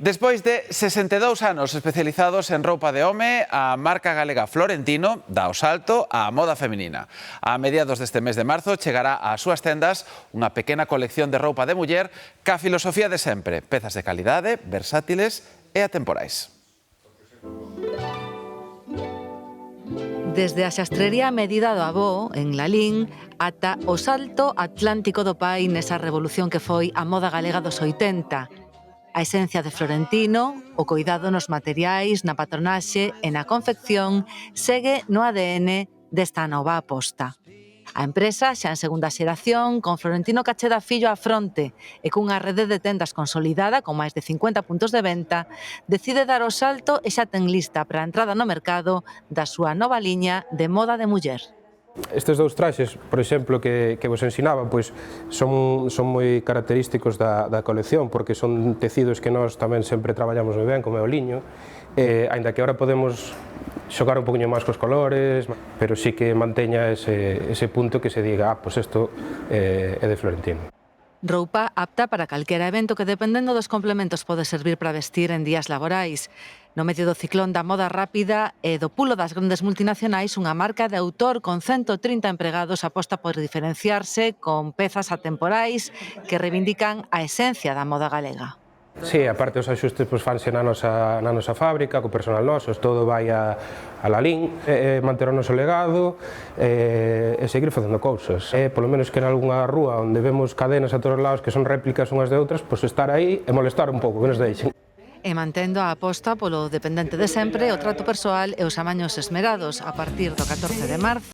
Despois de 62 anos especializados en roupa de home, a marca galega Florentino dá o salto á moda feminina. A mediados deste mes de marzo chegará ás súas tendas unha pequena colección de roupa de muller ca filosofía de sempre, pezas de calidade, versátiles e atemporais. Desde a xastrería medida do avó, en Lalín, ata o salto atlántico do pai nesa revolución que foi a moda galega dos 80. A esencia de Florentino, o cuidado nos materiais, na patronaxe e na confección segue no ADN desta nova aposta. A empresa, xa en segunda xeración, con Florentino Cacheda Fillo á fronte e cunha rede de tendas consolidada con máis de 50 puntos de venta, decide dar o salto e xa ten lista para a entrada no mercado da súa nova liña de moda de muller. Estes dous traxes, por exemplo, que vos ensinaba, pois son moi característicos da colección, porque son tecidos que nós tamén sempre traballamos moi ben, como é o liño, aínda que agora podemos xogar un poquinho máis cos colores, pero sí que manteña ese punto que se diga, pois isto é de Florentino. Roupa apta para calquera evento que, dependendo dos complementos, pode servir para vestir en días laborais. No medio do ciclón da moda rápida e do pulo das grandes multinacionais, unha marca de autor con 130 empregados aposta por diferenciarse con pezas atemporais que reivindican a esencia da moda galega. Sí, aparte os axustes fanse na nosa fábrica, co personal noso, todo vai a Lalín, manter o noso legado e seguir facendo cousas. Polo menos que en algunha rúa onde vemos cadenas a todos os lados que son réplicas unhas de outras, pois estar aí e molestar un pouco, que nos deixen. E mantendo a aposta polo dependente de sempre, o trato persoal e os amaños esmerados. A partir do 14 de marzo